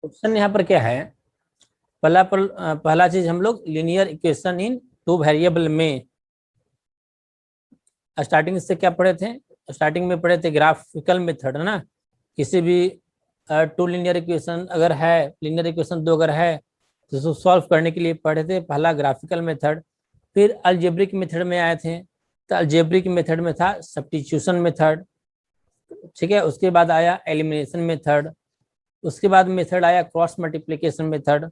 Question यहाँ पर क्या है, पहला चीज हम लोग linear equation in two variable में स्टार्टिंग से क्या पढ़े थे, स्टार्टिंग में पढ़े थे ग्राफिकल मेथड है ना। किसी भी टू लीनियर इक्वेशन अगर है, लीनियर इक्वेशन दो अगर है तो उसको सॉल्व करने के लिए पढ़े थे पहला ग्राफिकल मेथड। फिर अलजेब्रिक मेथड में आए थे, तो अलजेब्रिक मेथड में था सब्स्टिट्यूशन मेथड, ठीक है। उसके बाद आया एलिमिनेशन मेथड, उसके बाद मेथड आया क्रॉस मल्टीप्लिकेशन मेथड,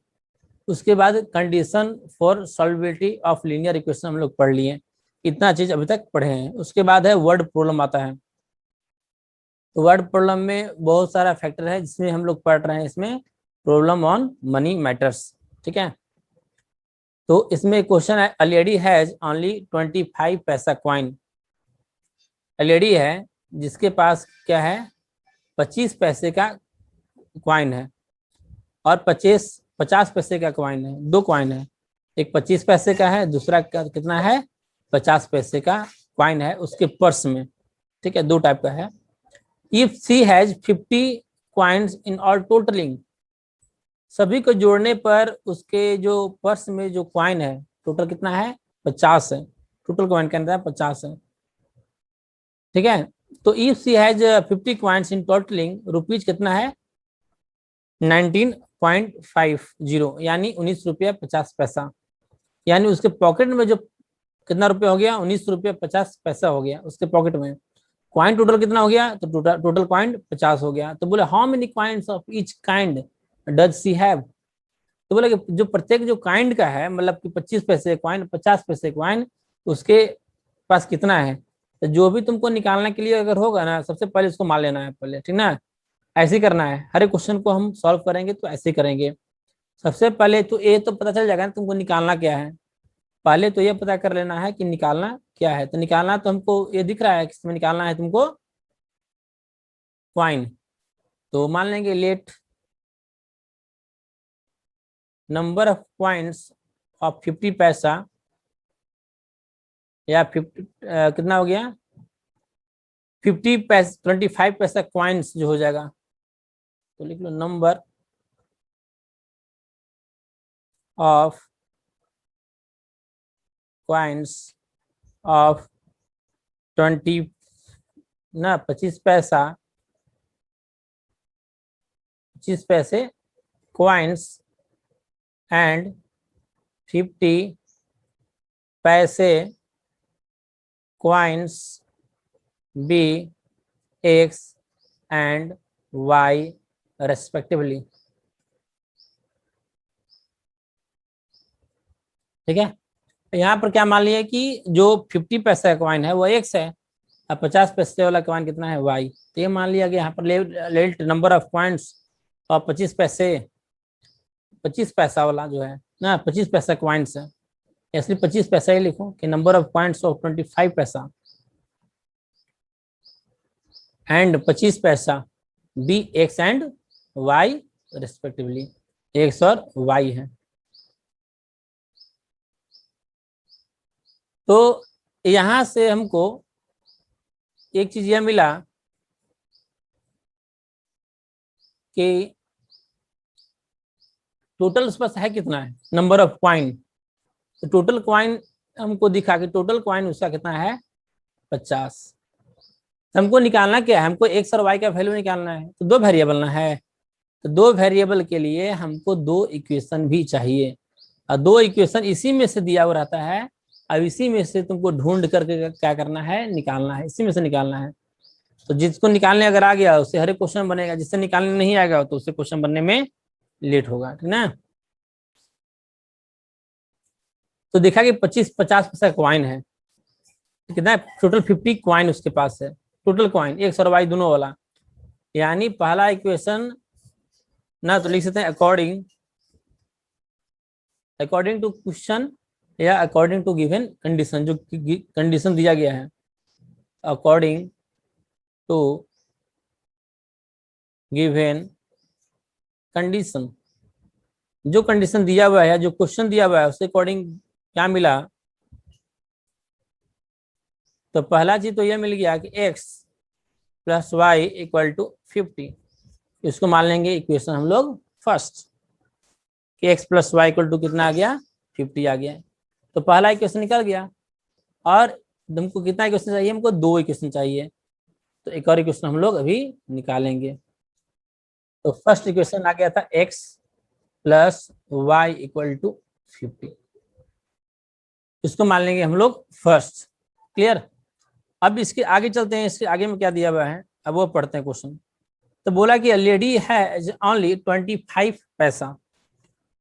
उसके बाद condition for solvability of linear equation हम लोग पढ़ लिए। इतना चीज अभी तक पढ़े हैं। उसके बाद है वर्ड प्रॉब्लम आता है। तो वर्ड प्रॉब्लम में बहुत सारा फैक्टर है जिसमें हम लोग पढ़ रहे हैं, इसमें प्रॉब्लम ऑन मनी मैटर्स, ठीक है। तो इसमें क्वेश्चन है एलईडी हैज ओनली 25 पैसा कॉइन। एलईडी है जिसके पास क्या है, 25 पैसे का कॉइन है और 50 पैसे का कॉइन है। दो कॉइन है, एक 25 पैसे का है, दूसरा कितना है, 50 पैसे का कॉइन है उसके पर्स में, ठीक है। दो टाइप का है। If she has 50 coins in all totalling, सभी को जोड़ने पर उसके जो पर्स में जो कॉइन है टोटल कितना है, 50 है। टोटल कॉइन का अंदर 50 है, ठीक है। तो if she has 50 coins in totalling, rupees कितना है, 19.50, यानी 19 रुपया 50 पैसा। यानी उसके पॉकेट में जो कितना रुपया हो गया, 19 रुपया 50 पैसा हो गया उसके पॉकेट में। कॉइन टोटल कितना हो गया, तो टोटल कॉइन 50 हो गया। तो बोले how many coins of each kind does she have. तो बोले कि जो प्रत्येक जो काइंड का है, मतलब कि 25 पैसे कॉइन, 50 पैसे कॉइन, उसके पास कितना है। तो जो भी तुमको निकालने के लिए अगर होगा ना, सबसे पहले इसको मान लेना है पहले, ठीक ना। ऐसे ही करना है, हर एक क्वेश्चन को हम सॉल्व करेंगे तो ऐसे ही करेंगे। सबसे पहले तो ये तो पता चल जाएगा ना तुमको निकालना क्या है। पहले तो ये पता कर लेना है कि निकालना क्या है। तो निकालना तो हमको ये दिख रहा है कि इसमें निकालना है तुमको क्वाइन। तो मान लेंगे let number of coins of 50 पैसा, या 50 कितना हो गया, 50 पैसा 25 पैसा क्वाइंस जो हो जाएगा। तो लिख लो नंबर ऑफ क्वाइंस ऑफ 20 ना 25 पैसा, 25 पैसे क्वाइंस एंड 50 पैसे coins be X and Y respectively, ठीक है। यहाँ पर क्या मान लिया कि जो 50 पैसे का कॉइन है वो एक्स है और 50 पैसे वाला कॉइन कितना है, वाई। तो ये मान लिया कि यहाँ पर लेट नंबर ऑफ कॉइन्स और 25 पैसे, 25 पैसा वाला जो है ना, 25 पैसा क्वाइंट्स है, इसलिए 25 पैसा ही लिखो कि नंबर ऑफ क्वाइंट्स ऑफ 25 पैसा एंड 25 पैसा be X and Y respectively, X और वाई है। तो यहां से हमको एक चीज यह मिला कि टोटल उस पास है कितना है, नंबर ऑफ क्वाइन। तो टोटल क्वाइन हमको दिखा कि टोटल क्वाइन उसका कितना है, 50। हमको निकालना क्या है, हमको एक्स और वाई का वैल्यू निकालना है। तो दो वेरिएबल ना है, तो दो वेरिएबल के लिए हमको दो इक्वेशन भी चाहिए, और दो इक्वेशन इसी में से दिया हुआ रहता है। अब इसी में से तुमको ढूंढ करके क्या करना है, निकालना है, इसी में से निकालना है। तो जिसको निकालने अगर आ गया उससे हर एक क्वेश्चन बनेगा, जिससे निकालने नहीं आएगा तो उससे क्वेश्चन बनने में लेट होगा, ठीक ना। तो देखा कि 50 पैसा क्वाइन है, कितना टोटल 50 क्वाइन उसके पास है, टोटल क्वाइन एक्स और वाई दोनों वाला। यानी पहला इक्वेशन ना तो लिख सकते हैं अकॉर्डिंग टू क्वेश्चन या अकॉर्डिंग टू गिवन कंडीशन, जो कंडीशन दिया गया है अकॉर्डिंग टू गिवन कंडीशन। जो कंडीशन दिया हुआ है, जो क्वेश्चन दिया हुआ है उसके अकॉर्डिंग क्या मिला। तो पहला चीज तो यह मिल गया कि x plus Y equal to 50, इसको मान लेंगे इक्वेशन हम लोग फर्स्ट कि x plus Y equal to कितना आ गया 50 आ गया। तो पहला इक्वेशन निकल गया और तुमको कितना इक्वेशन चाहिए, हमको 2 इक्वेशन चाहिए। तो एक और इक्वेशन हम लोग अभी निकालेंगे। तो फर्स्ट इक्वेशन आ गया था x plus Y equal to 50, इसको मान लेंगे हम लोग फर्स्ट। क्लियर। अब इसके आगे चलते हैं, इसके आगे में क्या दिया हुआ है अब वो पढ़ते हैं क्वेश्चन। तो बोला कि लेडी हैज ओनली 25 पैसा।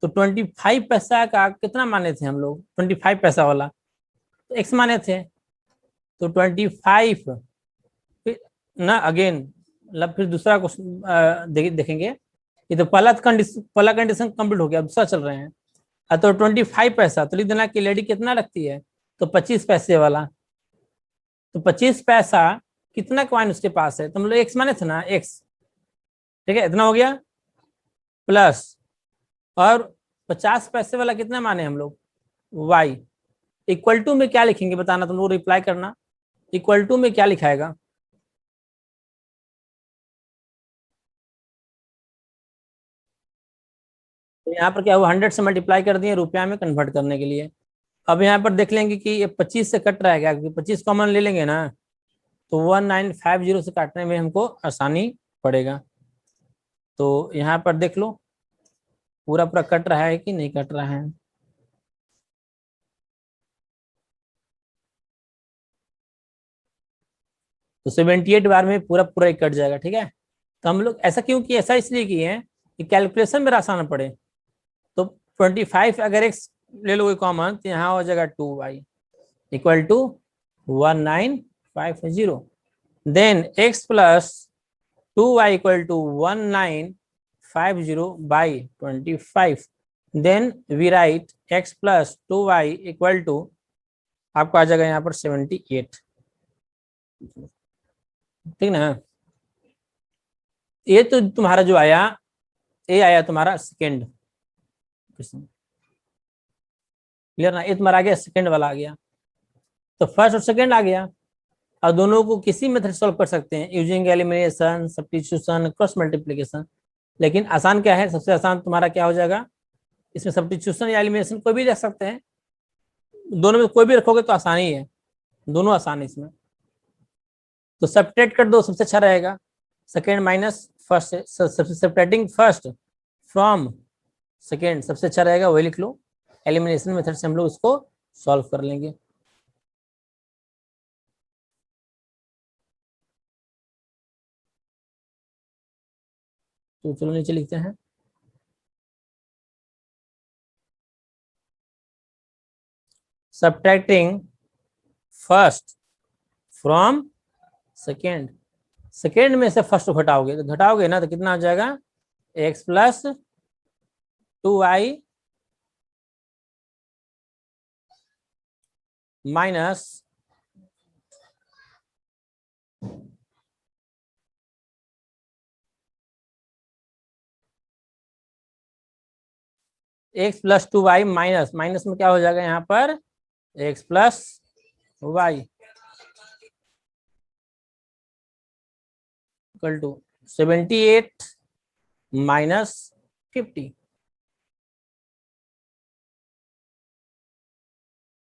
तो 25 पैसा का कितना माने थे हम लोग, 25 पैसा वाला तो x माने थे। तो 25 ना अगेन मतलब फिर दूसरा क्वेश्चन देखेंगे। ये तो पहला कंडीशन कंप्लीट हो गया, दूसरा चल रहे हैं। तो 25 पैसा तो लिख देना कि लेडी कितना रखती है, तो 25 पैसे वाला। तो 25 पैसा कितना कॉइन उसके पास है, तो हम लोग एक्स माने थे ना x, ठीक है इतना हो गया प्लस और 50 पैसे वाला कितना माने हम लोग y इक्वल टू में क्या लिखेंगे बताना, तुम लोग रिप्लाई करना। इक्वल टू में क्या लिखाएगा, तो यहाँ पर क्या हुआ 100 से मल्टीप्लाई कर दिए रुपया में कन्वर्ट करने के लिए। अब यहाँ पर देख लेंगे कि ये 25 से कट रहा है क्या, क्योंकि 25 कॉमन ले लेंगे ना तो 1950 से काटने में हमको आसानी पड़ेगा। तो यहाँ पर देख लो पूरा पूरा कट रहा है कि नहीं कट रहा है। तो 78 बार में पूरा पूरा ही कट जाएगा। ठीक है, तो हम लोग ऐसा क्यों किए, ऐसा इसलिए किए हैं कि कैलकुलेशन में आसान पड़े। तो 25 अगर एक्स ले लोगे कॉमन तो यहाँ हो जाएगा 2y equal to 1950। Then x plus 2y equal to 1950 by 25। Then we write x plus 2y equal to आपको आ जाएगा यहाँ पर 78। ठीक ना, ये तो तुम्हारा जो आया ये आया तुम्हारा सेकेंड क्वेश्चन। क्लियर ना, ये तुम्हारा आ गया सेकेंड वाला आ गया। तो फर्स्ट और सेकेंड आ गया और दोनों को किसी मेथड सॉल्व कर सकते हैं using elimination, substitution, cross multiplication. लेकिन आसान क्या है, सबसे आसान तुम्हारा क्या हो जाएगा, इसमें सब्स्टिट्यूशन या एलिमिनेशन कोई भी रख सकते हैं, दोनों में कोई भी रखोगे तो आसानी है, दोनों आसान है इसमें। तो सब्ट्रैक्ट कर दो सबसे अच्छा रहेगा, सेकेंड माइनस फर्स्ट से सब्ट्रैक्टिंग फर्स्ट फ्रॉम सेकेंड सबसे अच्छा रहेगा, वही लिख लो। एलिमिनेशन मेथड से हम लोग इसको सॉल्व कर लेंगे। तो चलो नीचे लिखते हैं, subtracting first from second. Second में से फर्स्ट घटाओगे तो घटाओगे ना तो कितना हो जाएगा, x plus 2y minus x plus 2y minus minus में क्या हो जाएगा यहाँ पर x plus y equal to 78 minus 50।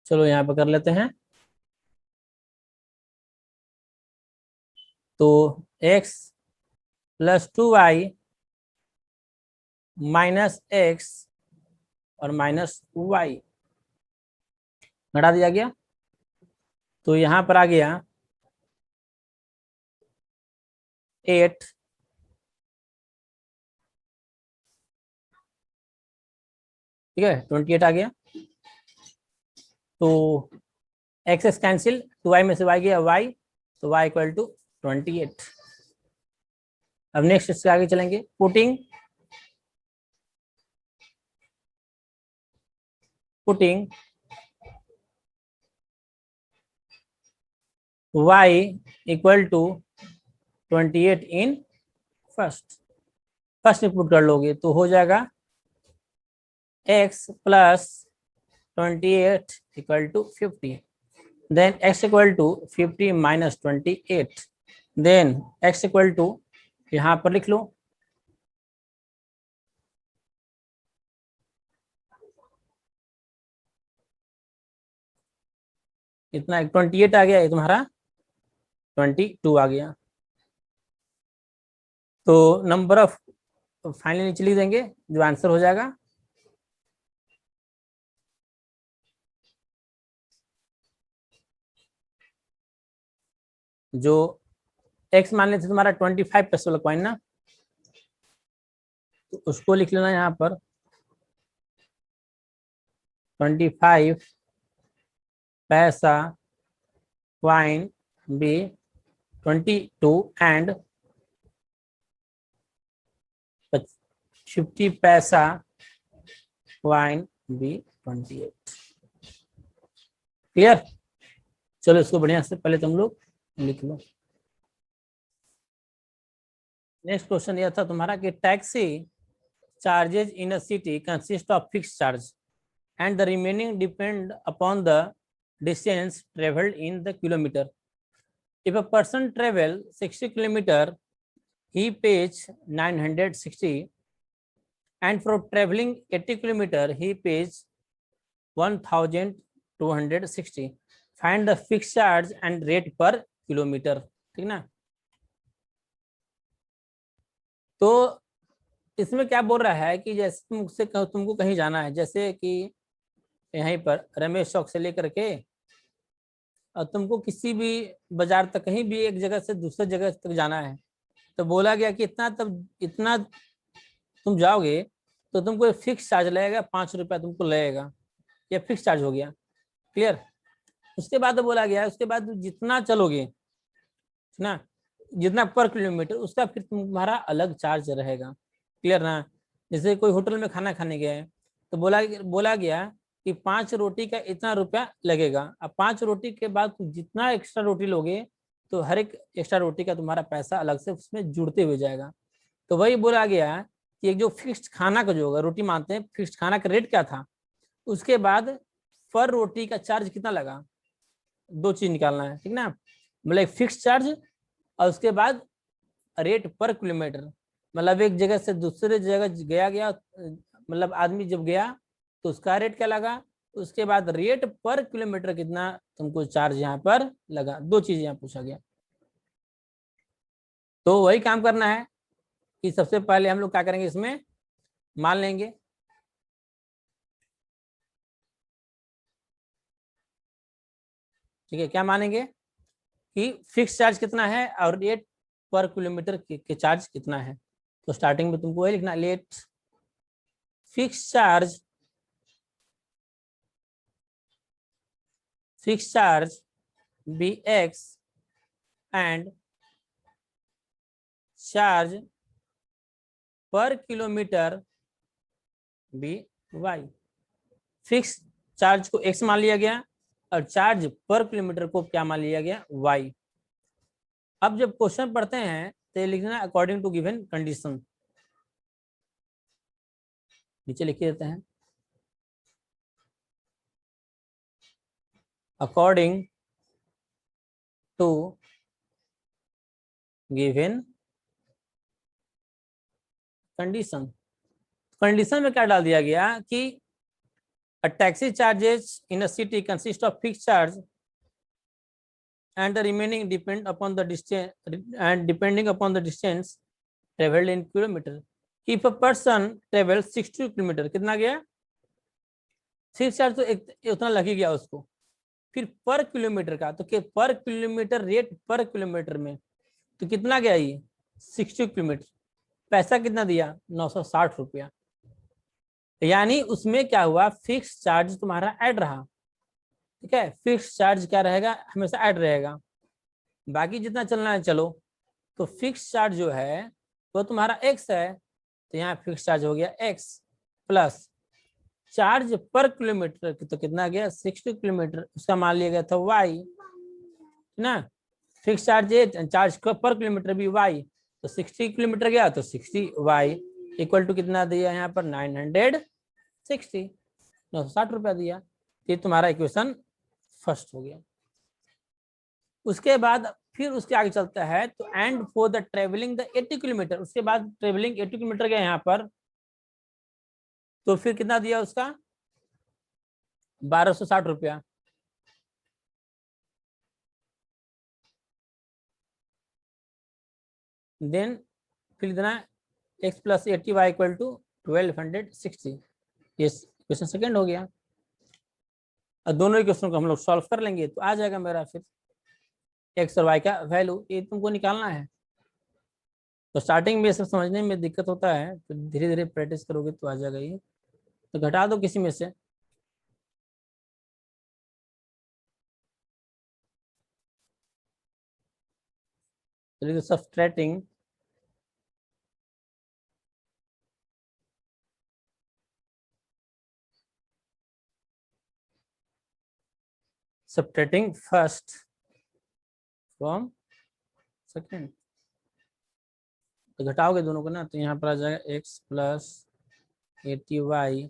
चलो यहाँ पर कर लेते हैं। तो x plus 2y minus x और माइनस y घटा दिया गया। तो यहाँ पर आ गया 8 ठीक है 28 आ गया। तो एक्स कैंसिल, 2y में से y गया y, तो y इक्वल टू 28। अब नेक्स्ट इसके आगे चलेंगे, putting y equal to 28 in first input कर लोगे तो हो जाएगा x plus 28 equal to 50। Then x equal to 50 minus 28। Then x equal to यहाँ पर लिख लो इतना 28 आ गया, ये तुम्हारा 22 आ गया। तो नंबर ऑफ फाइनली नीचे लिख देंगे, जो आंसर हो जाएगा जो एक्स मान लेते तुम्हारा 25 पैसे वाला कॉइन ना, तो उसको लिख लेना यहाँ पर 25 पैसा कॉइन बी 22 एंड 50 पैसा कॉइन बी 28। क्लियर? चलो इसको बढ़िया से पहले तुम लोग लिख लो। नेक्स्ट क्वेश्चन यह था तुम्हारा कि taxi charges in a city consist of fix charge and the remaining depend upon the distance traveled in the kilometer. If a person travel 60 kilometer, he pays 960, and for traveling 80 kilometer, he pays 1260. Find the fixed charge and rate per kilometer. ठीक ना? तो इसमें क्या बोल रहा है कि जैसे तुमसे तुमको कहीं जाना है, जैसे कि यहीं पर रमेश चौक से लेकर के और तुमको किसी भी बाजार तक कहीं भी एक जगह से दूसरे जगह तक जाना है, तो बोला गया कि इतना तब इतना तुम जाओगे तो तुमको फिक्स चार्ज लगेगा, 5 रुपया तुमको लगेगा, ये फिक्स चार्ज हो गया। क्लियर? उसके बाद बोला गया उसके बाद जितना चलोगे ना, जितना पर किलोमीटर, उसका फिर तुम्हारा अलग चार्ज रहेगा। क्लियर ना? जैसे कोई होटल में खाना खाने गए तो बोला गया कि 5 रोटी का इतना रुपया लगेगा। अब 5 रोटी के बाद तुम जितना एक्स्ट्रा रोटी लोगे तो हर एक एक्स्ट्रा रोटी का तुम्हारा पैसा अलग से उसमें जुड़ते हुए जाएगा। तो वही बोला गया कि एक जो फिक्स्ड खाना का जो होगा, रोटी मानते हैं, फिक्स्ड खाना का रेट क्या था, उसके बाद पर रोटी का चार्ज कितना लगा, दो चीज निकालना है। ठीक ना? मतलब फिक्स चार्ज और उसके बाद रेट पर किलोमीटर, मतलब एक जगह से दूसरे जगह गया मतलब आदमी जब गया तो उसका रेट क्या लगा, उसके बाद रेट पर किलोमीटर कितना तुमको चार्ज यहाँ पर लगा। दो चीज यहाँ पूछा गया। तो वही काम करना है कि सबसे पहले हम लोग क्या करेंगे, इसमें मान लेंगे। ठीक है, क्या मानेंगे कि फिक्स चार्ज कितना है और रेट पर किलोमीटर के चार्ज कितना है। तो स्टार्टिंग में तुमको वही लिखना, let fix charge B X and charge per kilometre B Y. Fix charge को एक्स मान लिया गया और चार्ज पर किलोमीटर को क्या मान लिया गया, वाई। अब जब क्वेश्चन पढ़ते हैं तो लिखना अकॉर्डिंग टू गिवन कंडीशन, नीचे लिख देते हैं according to given condition. Condition में क्या डाल दिया गया कि a taxi charges in a city consist of fixed charge and the remaining depend upon the distance and depending upon the distance traveled in kilometer. If a person travels 60 kilometre, कितना गया, fix charge तो उतना लग ही गया उसको। फिर पर kilometre का, तो पर किलोमीटर रेट पर किलोमीटर में तो कितना गया, ये 60 किलोमीटर, पैसा कितना दिया, 960 रुपया। यानी उसमें क्या हुआ, फिक्स चार्ज तुम्हारा ऐड रहा। ठीक है, फिक्स चार्ज क्या रहेगा, हमेशा ऐड रहेगा, बाकी जितना चलना है चलो। तो फिक्स चार्ज जो है वो तुम्हारा एक्स है, तो यहाँ फिक्स चार्ज हो गया x plus charge per kilometre तो कितना गया 60 किलोमीटर, उसका मान लिया गया था वाई ना। Fix charge charge per kilometre भी वाई, तो 60 किलोमीटर गया तो 60 वाई इक्वल टू कितना दिया यहाँ पर 960, 960 रुपया दिया। ये तुम्हारा इक्वेशन फर्स्ट हो गया। उसके बाद फिर उसके आगे चलता है तो and for the travelling the 80 kilometre, उसके बाद ट्रेवलिंग 80 किलोमीटर गया यहाँ पर, तो फिर कितना दिया उसका 1260 रुपया। देन फिर देना x plus 80y equal to 1260। ये क्वेश्चन सेकेंड हो गया। और दोनों ही क्वेश्चन को हम लोग सॉल्व कर लेंगे तो आ जाएगा मेरा फिर x और y का वैल्यू, ये तुमको निकालना है। तो स्टार्टिंग में ये सब समझने में दिक्कत होता है, तो धीरे धीरे प्रैक्टिस करोगे तो आ जाएगा ये। तो घटा दो किसी में से, तो subtracting subtracting first from second। तो घटाओगे दोनों को ना, तो यहाँ पर आ जाएगा x plus 80y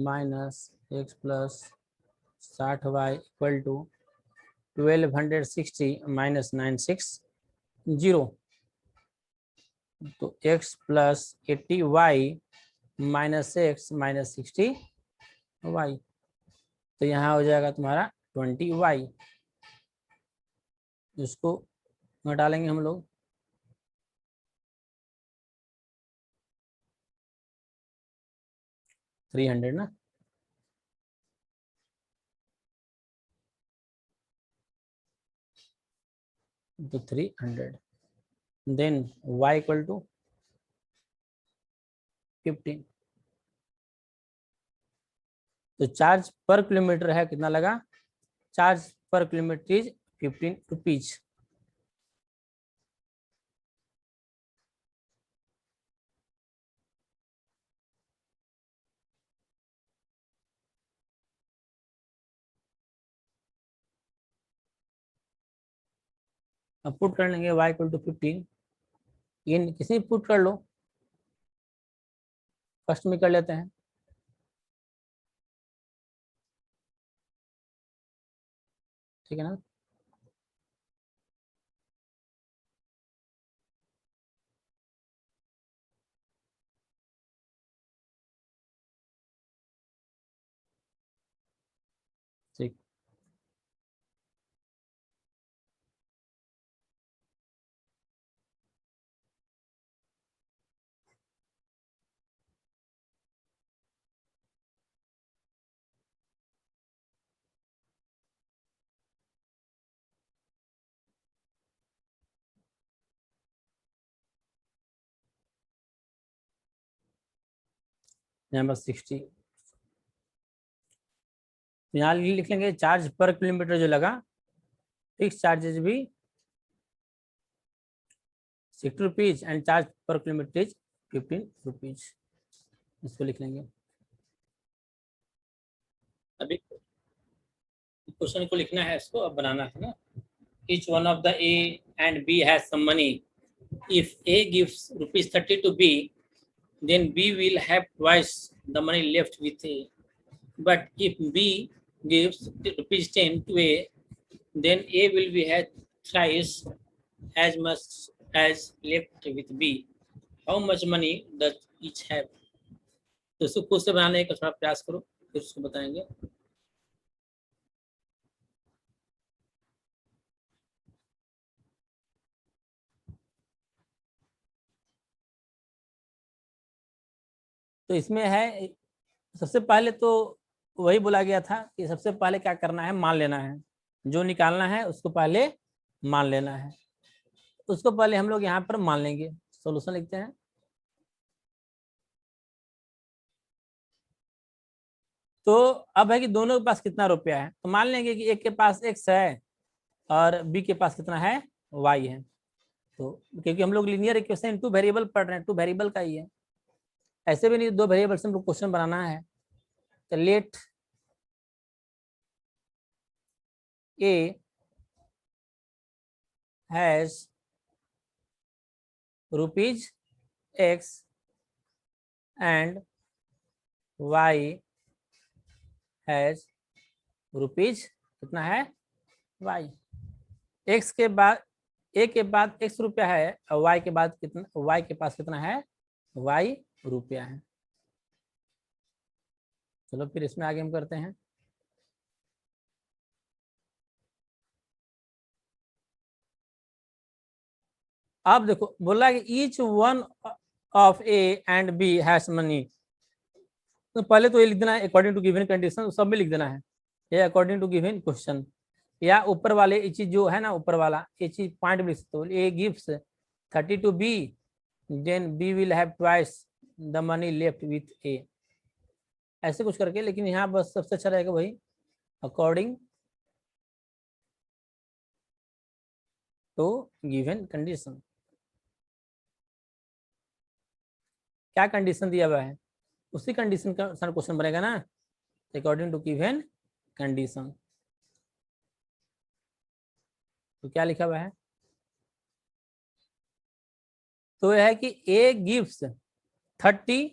minus x plus 60y equal to 1260 minus 960। तो x plus 80y minus x minus 60y, तो यहाँ हो जाएगा तुम्हारा 20y। इसको घटा लेंगे हम लोग, थ्री 300 ना, तो 300। Then y equal to 15। तो चार्ज पर किलोमीटर है कितना लगा, charge per kilometre is 15 rupees. अब पुट कर लेंगे y इक्वल टू 15, ये किसी पुट कर लो, फर्स्ट में कर लेते हैं। ठीक है ना, ठीक। यहाँ पर 60, यहाँ लिख लेंगे चार्ज पर किलोमीटर जो लगा, फिक्स चार्जेस भी 60 rupees and charge per kilometre is 15 rupees. इसको लिख लेंगे। अभी क्वेश्चन को लिखना है, इसको अब बनाना है ना। Each one of the A and B has some money. If A gives rupees 30 to B, then B will have twice the money left with A. But if B gives rupees 10 to A, then A will be had thrice as much as left with B. How much money does each have? तो इसको खुद से बनाने का थोड़ा प्रयास करो, फिर उसको बताएंगे। तो इसमें है, सबसे पहले तो वही बोला गया था कि सबसे पहले क्या करना है, मान लेना है। जो निकालना है उसको पहले मान लेना है। उसको पहले हम लोग यहाँ पर मान लेंगे। सॉल्यूशन लिखते हैं। तो अब है कि दोनों के पास कितना रुपया है, तो मान लेंगे कि एक के पास x है और b के पास कितना है, y है। तो क्योंकि हम लोग लीनियर इक्वेशन टू वेरिएबल पढ़ रहे हैं, टू वेरिएबल का ही है, ऐसे भी नहीं दो वेरिएबल से हम लोग क्वेश्चन बनाना है। तो late A has rupees x and y has rupees कितना है, y। x के बाद a के बाद x रुपया है और y के बाद कितना, y के पास कितना है, y रुपया है। चलो फिर इसमें आगे हम करते हैं। अब देखो बोला कि each one of A and B has money, तो पहले तो ये लिख देना है अकॉर्डिंग टू गिवन कंडीशन, सब में लिख देना है ये अकॉर्डिंग टू गिवन क्वेश्चन, या ऊपर वाले ये चीज जो है ना ऊपर वाला ये चीज पॉइंट भी लिख सकते हो, A gives 30 to B then B will have twice the money left with A, ऐसे कुछ करके। लेकिन यहाँ बस सबसे अच्छा रहेगा भाई अकॉर्डिंग टू गिवन कंडीशन। क्या कंडीशन दिया हुआ है उसी कंडीशन का सारा क्वेश्चन बनेगा ना, अकॉर्डिंग टू गिवन कंडीशन। तो क्या लिखा हुआ है, तो यह है कि ए गिव्स 30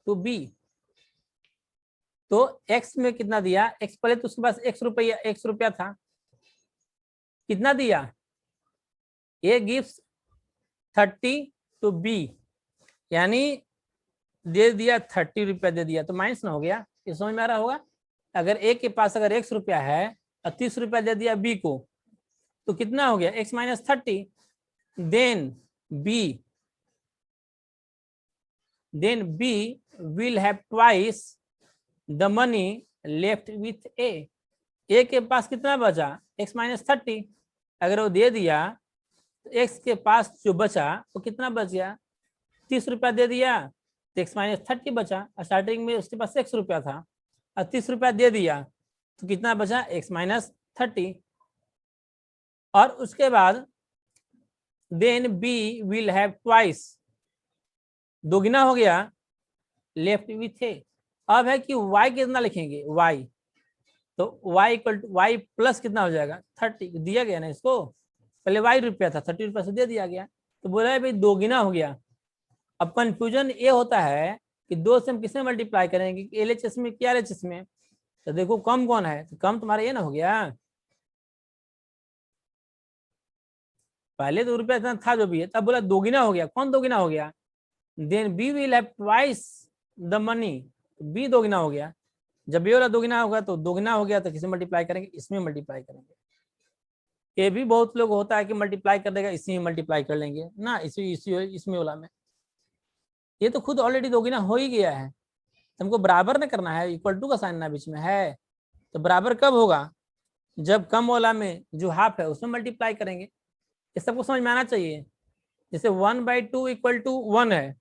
टू बी, तो x में कितना दिया, x पहले तो उसके पास x रुपया था, कितना दिया, ए गिव्स 30 टू बी, यानी दे दिया 30 रुपया दे दिया, तो माइनस ना हो गया, ये समझ में आ रहा होगा। अगर ए के पास अगर x रुपया है और 30 रुपया दे दिया बी को, तो कितना हो गया x minus 30, then B will have twice the money left with A के पास कितना बचा x माइनस 30, अगर वो दे दिया तो x के पास जो बचा वो कितना बच गया, 30 रुपया दे दिया तो x माइनस 30 बचा, स्टार्टिंग में उसके पास x रुपया था और 30 रुपया दे दिया तो कितना बचा x माइनस 30, और उसके बाद then B will have twice, दोगुना हो गया लेफ्ट विथ ए। अब है कि y कितना लिखेंगे, y तो y equal to y plus कितना हो जाएगा 30, दिया गया ना इसको, पहले y रुपया था 30 रुपया से दे दिया गया, तो बोला है भाई दोगुना हो गया। अब कंफ्यूजन ये होता है कि दो से हम किसमें मल्टीप्लाई करेंगे, LHS में क्या LHS में, तो देखो कम कौन है, तो कम तुम्हारा ये ना हो गया, पहले तो रुपया इतना था जो भी है, तब बोला दोगुना हो गया, कौन दोगुना हो गया, then B will have twice the money, B दोगुना हो गया, जब ये वाला दोगुना होगा तो दोगुना हो गया तो किसमें मल्टीप्लाई करेंगे, इसमें मल्टीप्लाई करेंगे। ये भी बहुत लोग होता है कि मल्टीप्लाई कर देगा इसी में मल्टीप्लाई कर लेंगे ना, इसमें वाला में, ये तो खुद ऑलरेडी दोगुना हो ही गया है, तुमको बराबर ना करना है, इक्वल टू का साइन ना बीच में है, तो बराबर कब होगा, जब कम वाला में जो हाफ है उसमें मल्टीप्लाई करेंगे, ये सबको समझ में आना चाहिए। जैसे 1/2 इक्वल टू 1 है,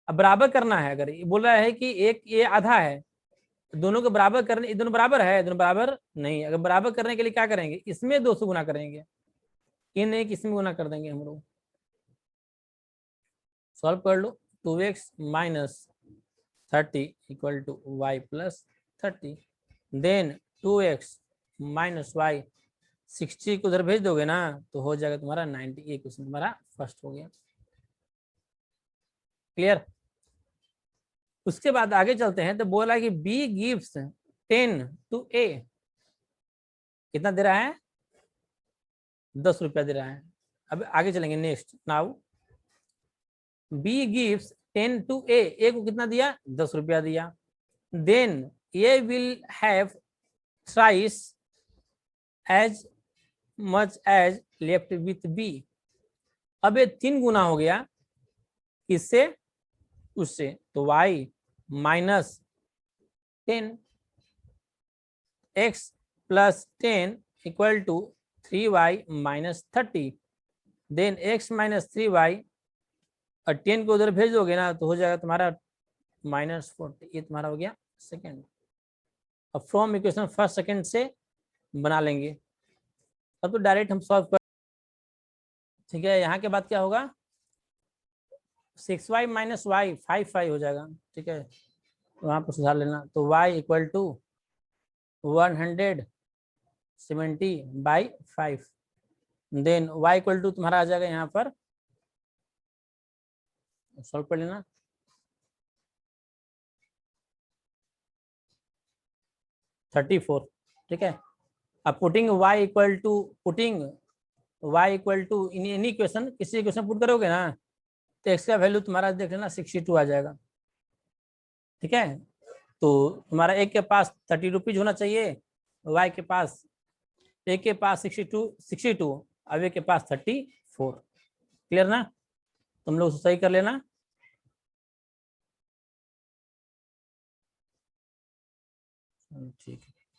अब बराबर करना है, अगर ये बोला है कि एक ये आधा है, दोनों को बराबर करने, दोनों बराबर है, दोनों बराबर नहीं, अगर बराबर करने के लिए क्या करेंगे, इसमें 2 से गुना करेंगे, इन एक इसमें गुना कर देंगे हम लोग। सॉल्व कर लो, 2x minus 30 equal to y plus 30, then 2x minus Y 60 को उधर भेज दोगे ना तो हो जाएगा तुम्हारा 90, ये क्वेश्चन तुम्हारा फर्स्ट हो गया। क्लियर। उसके बाद आगे चलते हैं, तो बोला कि बी गिव्स 10 टू ए, कितना दे रहा है 10 रुपया दे रहा है। अब आगे चलेंगे next, now B gives 10 to A को कितना दिया 10 रुपया दिया, then A will have thrice as much as left with B, अब ये 3 गुना हो गया किससे उससे, तो y minus 10 x plus 10 equal to 3y minus 30, then x minus 3y और 10 को उधर भेज दोगे ना तो हो जाएगा तुम्हारा माइनस 40, ये तुम्हारा हो गया सेकेंड। अब फ्रॉम इक्वेशन फर्स्ट सेकेंड से बना लेंगे, अब तो डायरेक्ट हम सॉल्व कर, ठीक है। यहाँ के बाद क्या होगा 6y माइनस वाई 5y हो जाएगा, ठीक है, वहां पर सुधार लेना, तो y equal to 170/5, then y equal to तुम्हारा आ जाएगा यहाँ पर, सॉल्व कर लेना, 34, ठीक है। अब putting y equal to in any equation, किसी इक्वेशन पुट करोगे ना तो x का वैल्यू तुम्हारा देख लेना 62 आ जाएगा, ठीक है। तो तुम्हारा एक के पास 30 रुपीज होना चाहिए, y के पास एक के पास 62, अब एक के पास 34, 4। क्लियर ना? तुम लोग सही कर लेना। ठीक है।